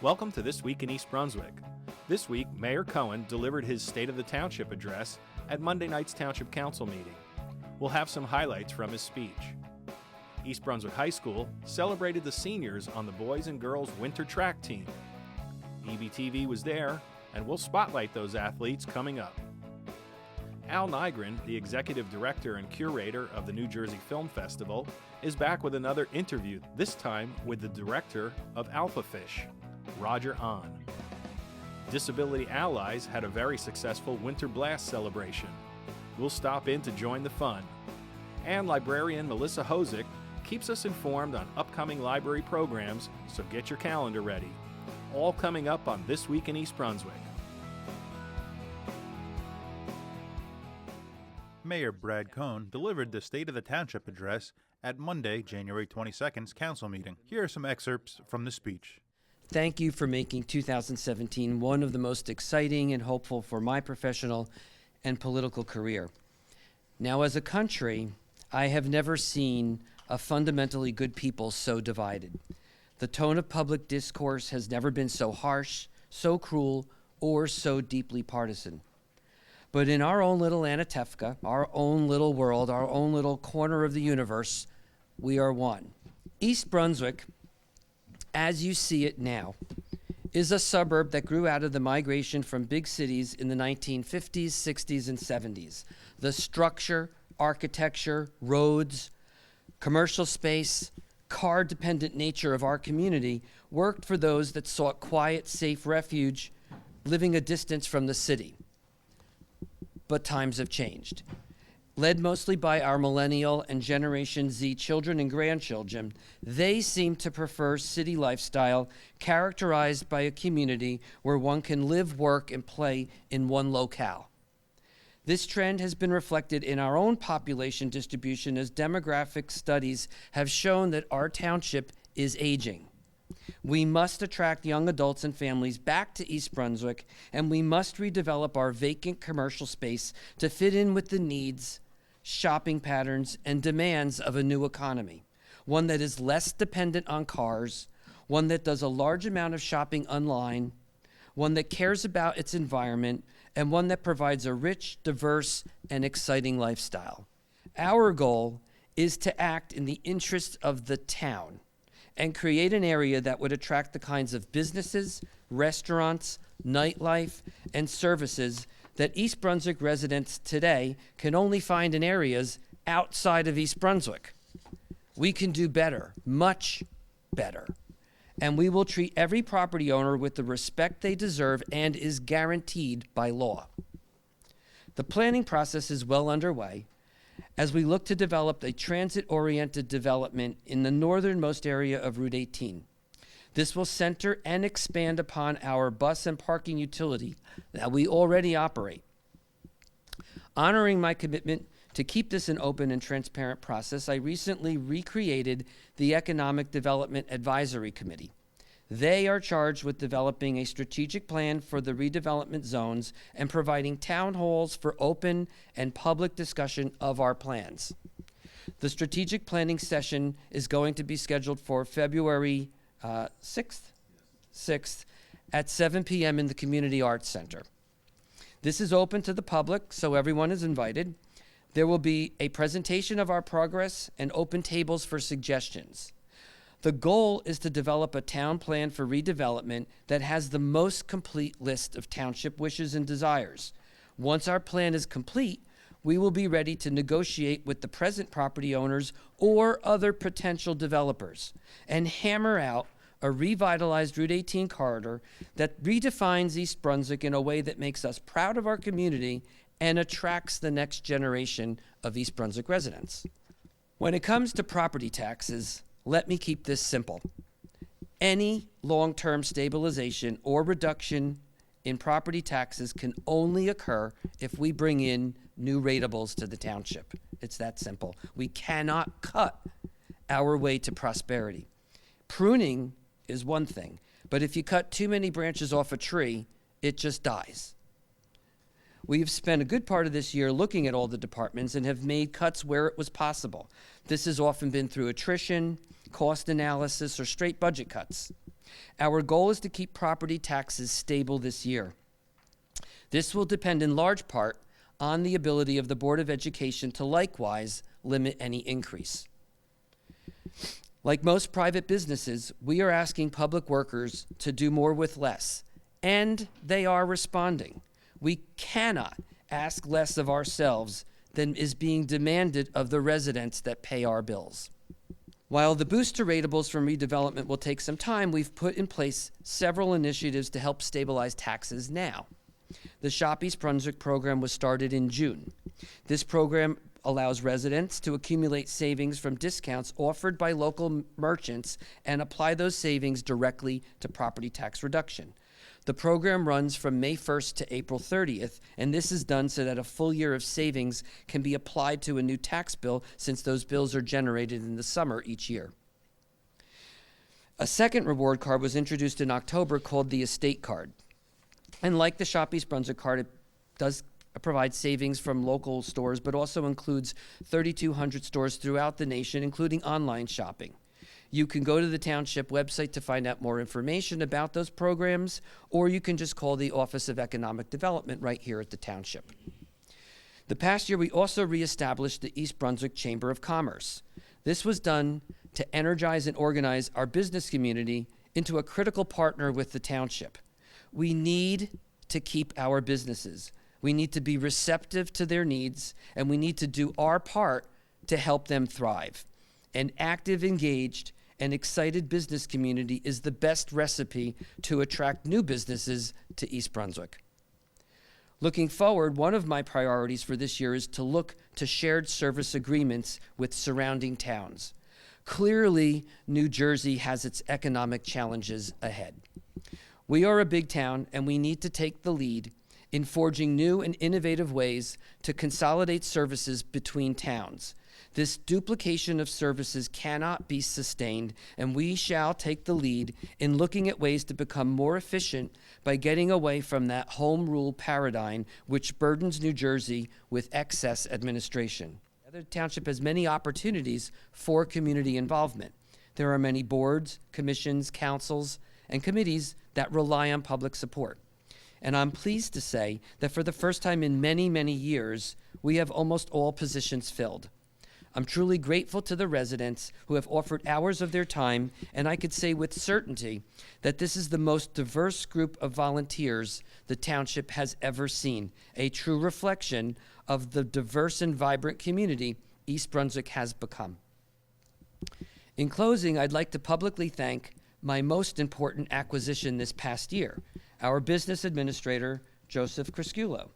Welcome to This Week in East Brunswick. This week, Mayor Cohen delivered his State of the Township address at Monday night's Township Council meeting. We'll have some highlights from his speech. East Brunswick High School celebrated the seniors on the boys and girls winter track team. EBTV was there, and we'll spotlight those athletes coming up. Al Nygren, the executive director and curator of the New Jersey Film Festival, is back with another interview, this time with the director of Alpha Fish, Roger Ahn. Disability Allies had a very successful Winter Blast celebration. We'll stop in to join the fun. And librarian Melissa Hosick keeps us informed on upcoming library programs, so get your calendar ready. All coming up on This Week in East Brunswick. Mayor Brad Cohen delivered the State of the Township address at Monday, January 22nd's council meeting. Here are some excerpts from the speech. Thank you for making 2017 one of the most exciting and hopeful for my professional and political career. Now, as a country, I have never seen a fundamentally good people so divided. The tone of public discourse has never been so harsh, so cruel, or so deeply partisan. But in our own little Anatevka, our own little world, our own little corner of the universe, we are one. East Brunswick, as you see it now, is a suburb that grew out of the migration from big cities in the 1950s, 60s, and 70s. The structure, architecture, roads, commercial space, car-dependent nature of our community worked for those that sought quiet, safe refuge, living a distance from the city. But times have changed. Led mostly by our Millennial and Generation Z children and grandchildren, they seem to prefer city lifestyle characterized by a community where one can live, work, and play in one locale. This trend has been reflected in our own population distribution as demographic studies have shown that our township is aging. We must attract young adults and families back to East Brunswick, and we must redevelop our vacant commercial space to fit in with the needs, shopping patterns, and demands of a new economy, one that is less dependent on cars, one that does a large amount of shopping online, one that cares about its environment, and one that provides a rich, diverse, and exciting lifestyle. Our goal is to act in the interests of the town and create an area that would attract the kinds of businesses, restaurants, nightlife, and services that East Brunswick residents today can only find in areas outside of East Brunswick. We can do better, much better, and we will treat every property owner with the respect they deserve and is guaranteed by law. The planning process is well underway as we look to develop a transit-oriented development in the northernmost area of Route 18. This will center and expand upon our bus and parking utility that we already operate. Honoring my commitment to keep this an open and transparent process, I recently recreated the Economic Development Advisory Committee. They are charged with developing a strategic plan for the redevelopment zones and providing town halls for open and public discussion of our plans. The strategic planning session is going to be scheduled for February 6th at 7 p.m. in the Community Arts Center. This is open to the public, so everyone is invited. There will be a presentation of our progress and open tables for suggestions. The goal is to develop a town plan for redevelopment that has the most complete list of township wishes and desires. Once our plan is complete, we will be ready to negotiate with the present property owners or other potential developers and hammer out a revitalized Route 18 corridor that redefines East Brunswick in a way that makes us proud of our community and attracts the next generation of East Brunswick residents. When it comes to property taxes, let me keep this simple. Any long-term stabilization or reduction in property taxes can only occur if we bring in new ratables to the township. It's that simple. We cannot cut our way to prosperity. Pruning is one thing, but if you cut too many branches off a tree, it just dies. We have spent a good part of this year looking at all the departments and have made cuts where it was possible. This has often been through attrition, cost analysis, or straight budget cuts. Our goal is to keep property taxes stable this year. This will depend in large part on the ability of the Board of Education to likewise limit any increase. Like most private businesses, we are asking public workers to do more with less, and they are responding. We cannot ask less of ourselves than is being demanded of the residents that pay our bills. While the boost to ratables from redevelopment will take some time, we've put in place several initiatives to help stabilize taxes now. The Shop East Brunswick program was started in June. This program allows residents to accumulate savings from discounts offered by local merchants and apply those savings directly to property tax reduction. The program runs from May 1st to April 30th, and this is done so that a full year of savings can be applied to a new tax bill, since those bills are generated in the summer each year. A second reward card was introduced in October called the Estate Card. And like the Shop East Brunswick card, it does provide savings from local stores, but also includes 3,200 stores throughout the nation, including online shopping. You can go to the Township website to find out more information about those programs, or you can just call the Office of Economic Development right here at the Township. The past year, we also reestablished the East Brunswick Chamber of Commerce. This was done to energize and organize our business community into a critical partner with the Township. We need to keep our businesses. We need to be receptive to their needs, and we need to do our part to help them thrive. An active, engaged, and excited business community is the best recipe to attract new businesses to East Brunswick. Looking forward, one of my priorities for this year is to look to shared service agreements with surrounding towns. Clearly, New Jersey has its economic challenges ahead. We are a big town, and we need to take the lead in forging new and innovative ways to consolidate services between towns. This duplication of services cannot be sustained, and we shall take the lead in looking at ways to become more efficient by getting away from that home rule paradigm which burdens New Jersey with excess administration. The Township has many opportunities for community involvement. There are many boards, commissions, councils, and committees that rely on public support. And I'm pleased to say that for the first time in many, many years, we have almost all positions filled. I'm truly grateful to the residents who have offered hours of their time, and I could say with certainty that this is the most diverse group of volunteers the Township has ever seen, a true reflection of the diverse and vibrant community East Brunswick has become. In closing, I'd like to publicly thank my most important acquisition this past year, our business administrator, Joseph Crisculo.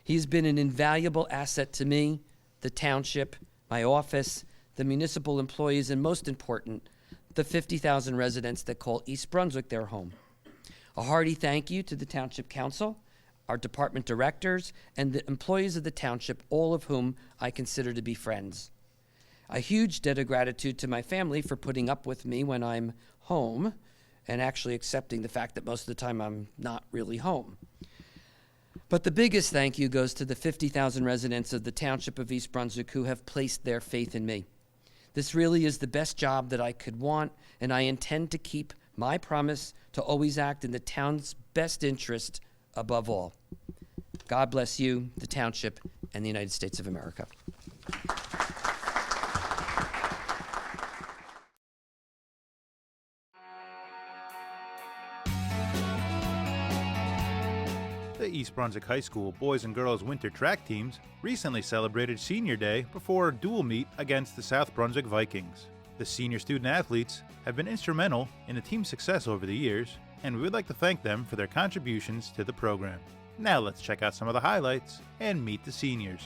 He's been an invaluable asset to me, the Township, my office, the municipal employees, and most important, the 50,000 residents that call East Brunswick their home. A hearty thank you to the Township Council, our department directors, and the employees of the Township, all of whom I consider to be friends. A huge debt of gratitude to my family for putting up with me when I'm home and actually accepting the fact that most of the time I'm not really home. But the biggest thank you goes to the 50,000 residents of the Township of East Brunswick who have placed their faith in me. This really is the best job that I could want, and I intend to keep my promise to always act in the town's best interest above all. God bless you, the Township, and the United States of America. The East Brunswick High School boys and girls winter track teams recently celebrated Senior Day before a dual meet against the South Brunswick Vikings. The senior student athletes have been instrumental in the team's success over the years, and we would like to thank them for their contributions to the program. Now let's check out some of the highlights and meet the seniors.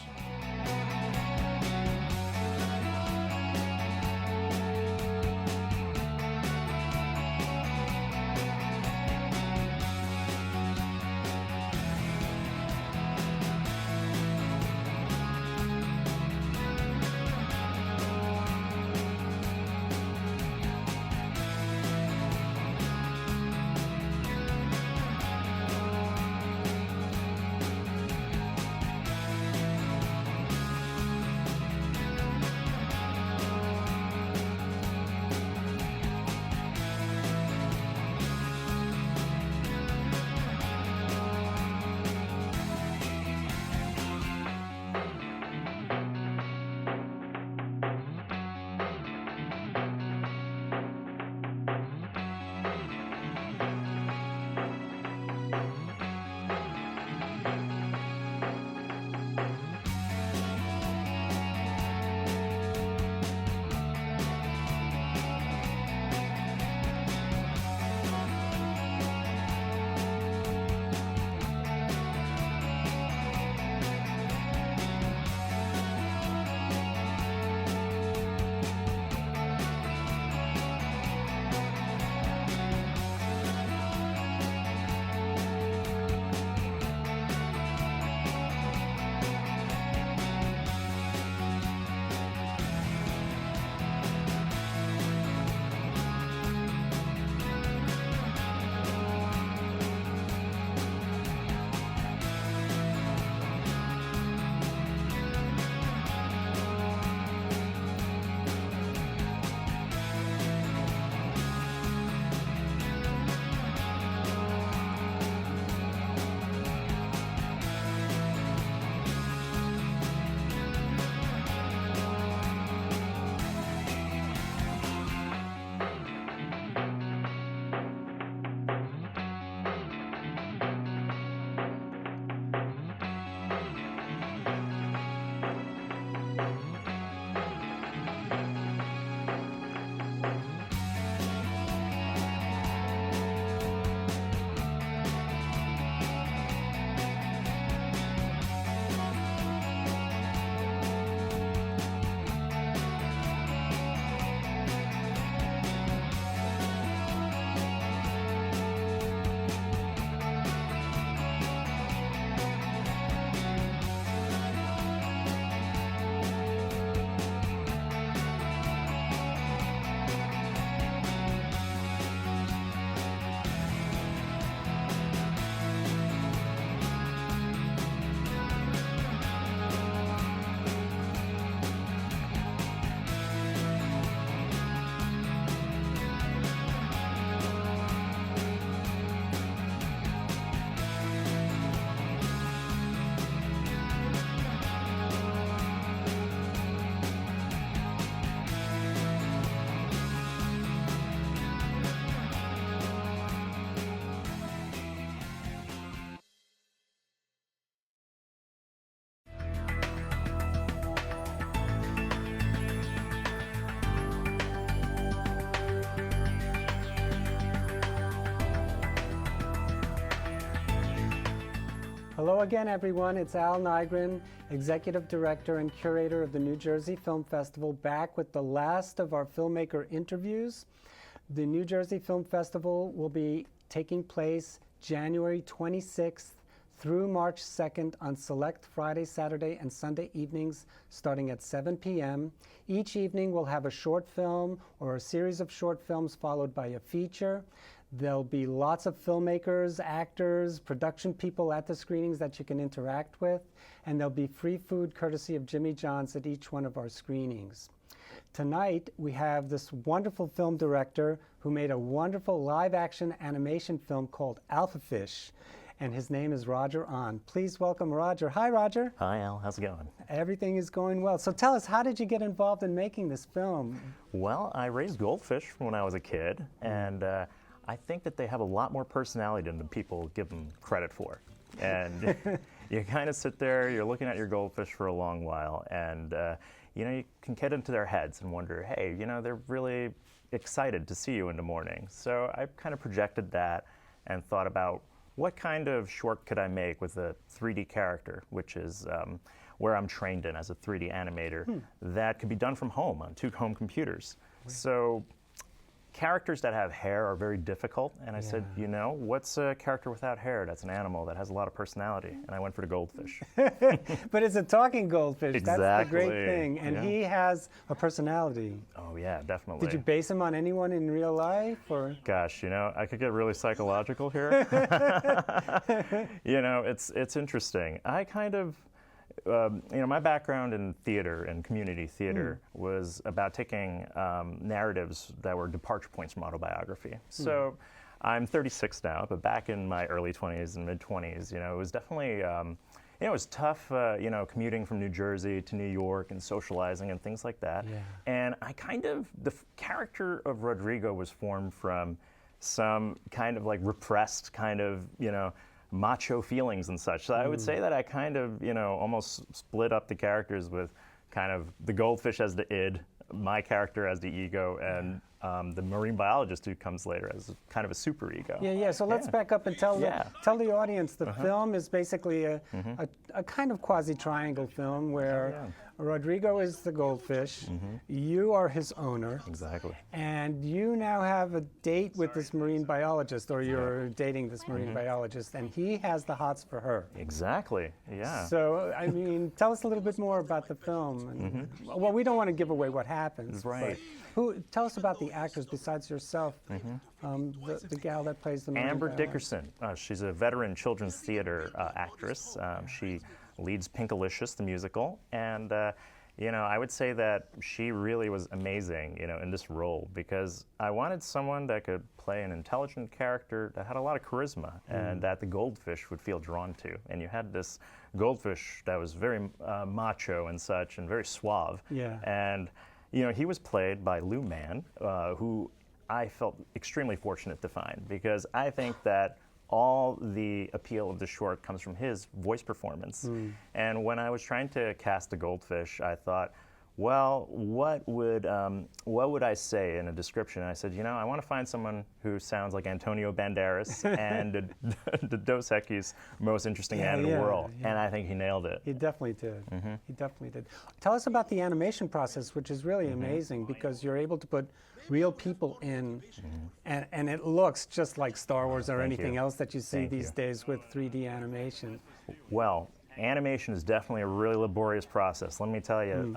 Hello again, everyone. It's Al Nygren, Executive Director and Curator of the New Jersey Film Festival, back with the last of our filmmaker interviews. The New Jersey Film Festival will be taking place January 26th through March 2nd on select Friday, Saturday, and Sunday evenings starting at 7 p.m. Each evening we'll have a short film or a series of short films followed by a feature. There'll be lots of filmmakers, actors, production people at the screenings that you can interact with, and there'll be free food courtesy of Jimmy John's at each one of our screenings. Tonight, we have this wonderful film director who made a wonderful live-action animation film called Alpha Fish, and his name is Roger Ahn. Please welcome Roger. Hi, Roger. Hi, Al. How's it going? Everything is going well. So tell us, how did you get involved in making this film? Well, I raised goldfish when I was a kid, and I think that they have a lot more personality than the people give them credit for. And you kind of sit there, you're looking at your goldfish for a long while, and you can get into their heads and wonder, hey, they're really excited to see you in the morning. So I kind of projected that and thought about what kind of short could I make with a 3D character, which is where I'm trained in as a 3D animator, that could be done from home on 2 home computers. Right. So characters that have hair are very difficult, and I said, what's a character without hair that's an animal that has a lot of personality? And I went for the goldfish. But it's a talking goldfish. Exactly. That's the great thing. And he has a personality. Oh, yeah, definitely. Did you base him on anyone in real life? Or? Gosh, I could get really psychological here. It's interesting. I kind of, my background in theater and community theater was about taking narratives that were departure points from autobiography. So I'm 36 now, but back in my early 20s and mid-20s, it was definitely, it was tough, commuting from New Jersey to New York and socializing and things like that. Yeah. And I the character of Rodrigo was formed from some kind of like repressed kind of, macho feelings and such. So I would say that I kind of, almost split up the characters with kind of the goldfish as the id, my character as the ego, and the marine biologist who comes later as kind of a super ego. Yeah. So let's back up and tell the audience the film is basically a kind of quasi-triangle film where Rodrigo is the goldfish, you are his owner. Exactly. And you now have a date with this marine biologist, or you're dating this marine biologist, and he has the hots for her. Exactly, yeah. So, I mean, tell us a little bit more about the film. And, well, we don't want to give away what happens. Right. Tell us about the actors besides yourself, the gal that plays the marine Amber biologist. Dickerson. She's a veteran children's theater actress. She leads Pinkalicious, the musical, and I would say that she really was amazing, in this role, because I wanted someone that could play an intelligent character that had a lot of charisma and that the goldfish would feel drawn to. And you had this goldfish that was very macho and such, and very suave. Yeah. And he was played by Lou Mann, who I felt extremely fortunate to find, because I think that all the appeal of the short comes from his voice performance. And when I was trying to cast a goldfish, I thought, well, what would I say in a description? And I said, I want to find someone who sounds like Antonio Banderas and the Dos Equis most interesting man in the world. Yeah. And I think he nailed it. He definitely did. He definitely did. Tell us about the animation process, which is really amazing, because you're able to put real people in, and it looks just like Star Wars or anything else that you see these days with 3D animation. Well, animation is definitely a really laborious process. Let me tell you,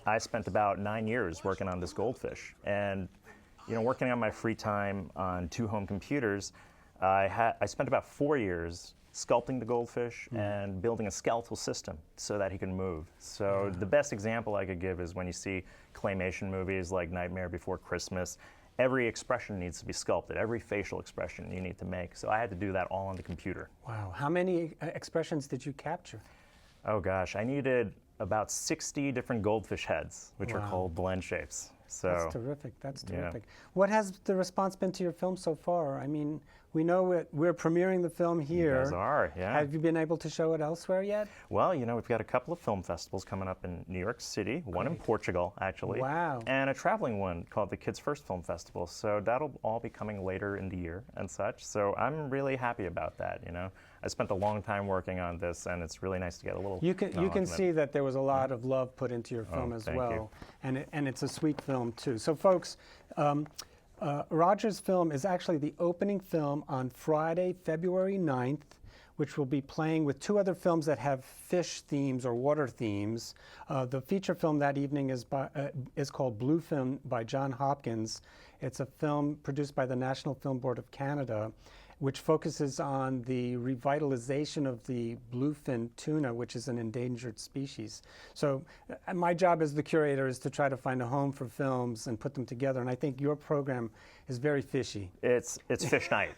I spent about 9 years working on this goldfish, and working on my free time on 2 home computers, I spent about 4 years sculpting the goldfish and building a skeletal system so that he can move. So the best example I could give is when you see claymation movies like Nightmare Before Christmas, every expression needs to be sculpted, every facial expression you need to make. So I had to do that all on the computer. Wow. How many expressions did you capture? Oh gosh, I needed about 60 different goldfish heads, which are called blend shapes. So that's terrific. That's terrific. What has the response been to your film so far? I mean, we know we're premiering the film here. You guys are, yeah. Have you been able to show it elsewhere yet? Well, we've got a couple of film festivals coming up in New York City, one in Portugal, actually. Wow. And a traveling one called the Kids First Film Festival. So that'll all be coming later in the year and such. So I'm really happy about that, I spent a long time working on this, and it's really nice to get a little. You can see that there was a lot of love put into your film as thank well, you. and it's a sweet film too. So, folks, Roger's film is actually the opening film on Friday, February 9th, which will be playing with two other films that have fish themes or water themes. The feature film that evening is called Bluefin by John Hopkins. It's a film produced by the National Film Board of Canada, which focuses on the revitalization of the bluefin tuna, which is an endangered species. So my job as the curator is to try to find a home for films and put them together, and I think your program is very fishy. It's fish night.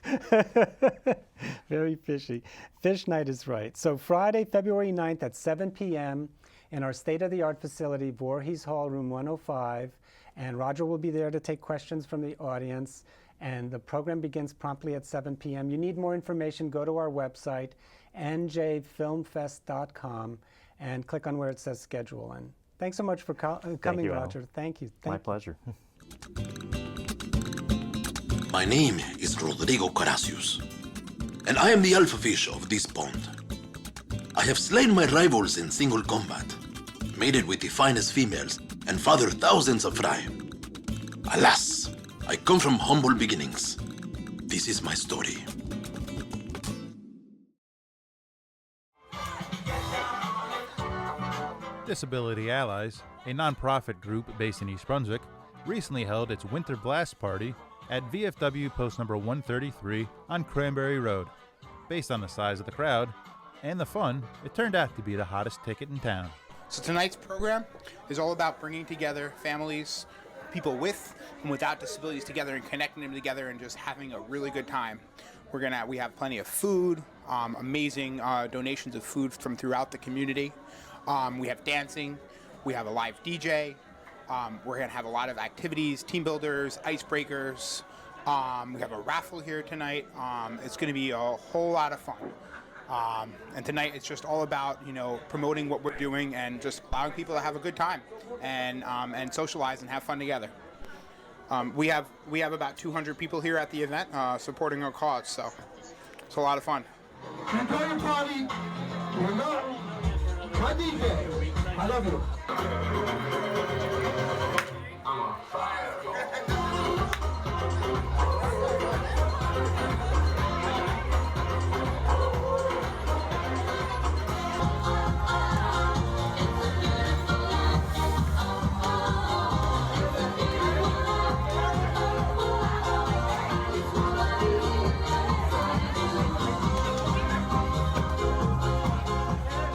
Very fishy. Fish night is right. So Friday, February 9th at 7 p.m. in our state-of-the-art facility, Voorhees Hall, room 105, and Roger will be there to take questions from the audience. And the program begins promptly at 7 p.m. You need more information, go to our website, njfilmfest.com, and click on where it says schedule. And thanks so much for coming, you, Al. Roger. Thank you. My pleasure. My name is Rodrigo Caracius, and I am the alpha fish of this pond. I have slain my rivals in single combat, mated with the finest females, and fathered thousands of fry. Alas, I come from humble beginnings. This is my story. Disability Allies, a nonprofit group based in East Brunswick, recently held its Winter Blast Party at VFW post number 133 on Cranberry Road. Based on the size of the crowd and the fun, it turned out to be the hottest ticket in town. So tonight's program is all about bringing together families, people with and without disabilities together and connecting them together and just having a really good time. We have plenty of food, amazing donations of food from throughout the community. We have dancing, we have a live DJ, we're going to have a lot of activities, team builders, icebreakers. We have a raffle here tonight. It's going to be a whole lot of fun. And tonight it's just all about, promoting what we're doing and just allowing people to have a good time and socialize and have fun together. We have about 200 people here at the event supporting our cause, so it's a lot of fun. Enjoy your party. Remember, my DJ. I love you. I'm on fire.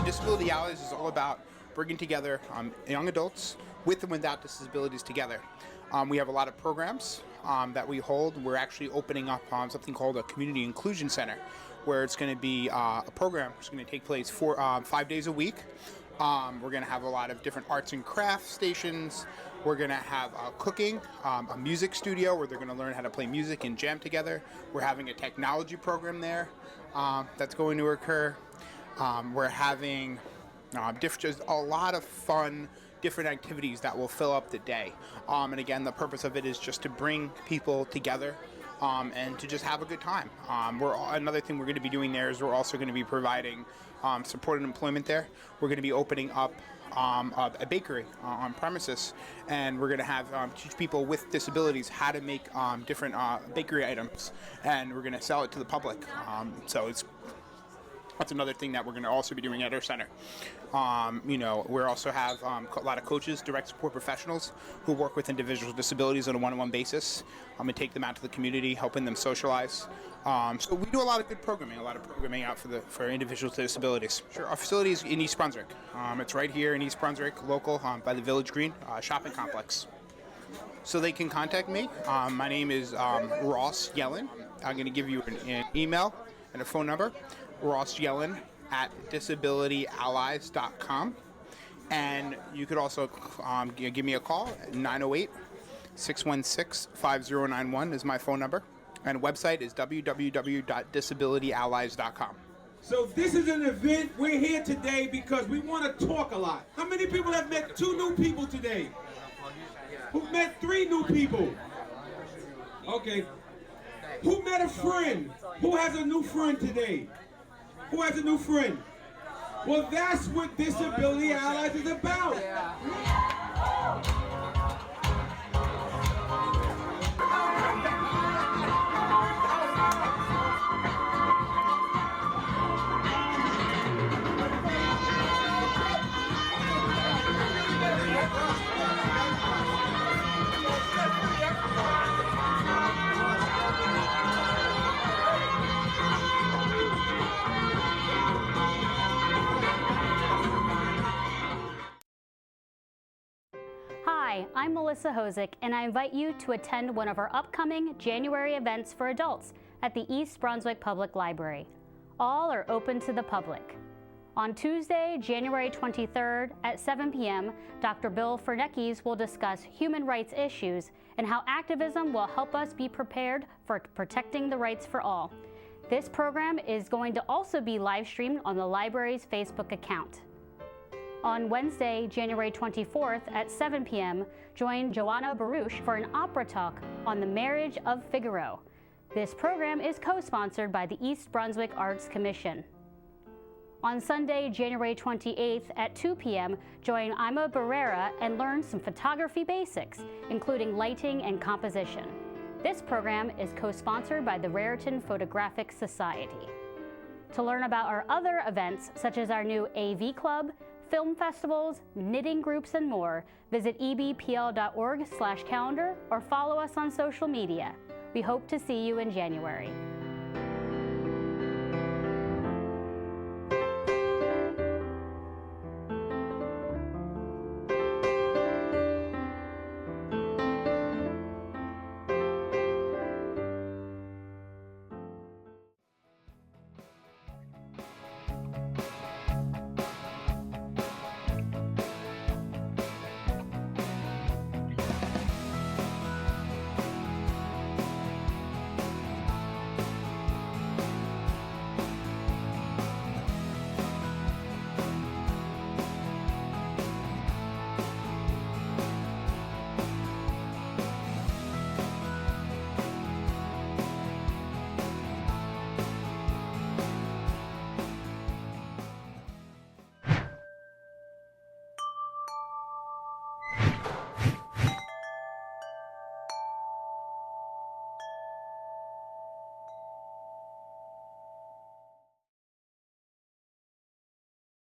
Disability Allies is all about bringing together young adults with and without disabilities together. We have a lot of programs that we hold. We're actually opening up something called a Community Inclusion Center, where it's going to be a program that's going to take place 5 days a week. We're going to have a lot of different arts and crafts stations. We're going to have cooking, a music studio where they're going to learn how to play music and jam together. We're having a technology program there that's going to occur. We're having just a lot of fun, different activities that will fill up the day. And again, the purpose of it is just to bring people together and to just have a good time. Another thing we're going to be doing there is we're also going to be providing support and employment there. We're going to be opening up a bakery on premises, and we're going to have teach people with disabilities how to make different bakery items, and we're going to sell it to the public. That's another thing that we're going to also be doing at our center. We also have a lot of coaches, direct support professionals who work with individuals with disabilities on a one-on-one basis and take them out to the community, helping them socialize. So we do a lot of good programming, out for individuals with disabilities. Sure, our facility is in East Brunswick. It's right here in East Brunswick, local, by the Village Green shopping complex. So they can contact me. My name is Ross Yellen. I'm going to give you an email and a phone number. Ross Yellen at disabilityallies.com, and you could also give me a call at 908-616-5091 is my phone number, and website is www.disabilityallies.com. So this is an event. We're here today because we want to talk a lot. How many people have met 2 new people today? Who met 3 new people? Okay. Who met a friend? Who has a new friend today? Who has a new friend? Well, that's what Disability Allies is about. Hi, I'm Melissa Hosick, and I invite you to attend one of our upcoming January events for adults at the East Brunswick Public Library. All are open to the public. On Tuesday, January 23rd at 7 p.m., Dr. Bill Fernekes will discuss human rights issues and how activism will help us be prepared for protecting the rights for all. This program is going to also be live streamed on the library's Facebook account. On Wednesday, January 24th at 7 p.m., join Joanna Baruch for an opera talk on the marriage of Figaro. This program is co-sponsored by the East Brunswick Arts Commission. On Sunday, January 28th at 2 p.m., join Ima Barrera and learn some photography basics, including lighting and composition. This program is co-sponsored by the Raritan Photographic Society. To learn about our other events, such as our new AV Club, film festivals, knitting groups, and more, visit ebpl.org/calendar or follow us on social media. We hope to see you in January.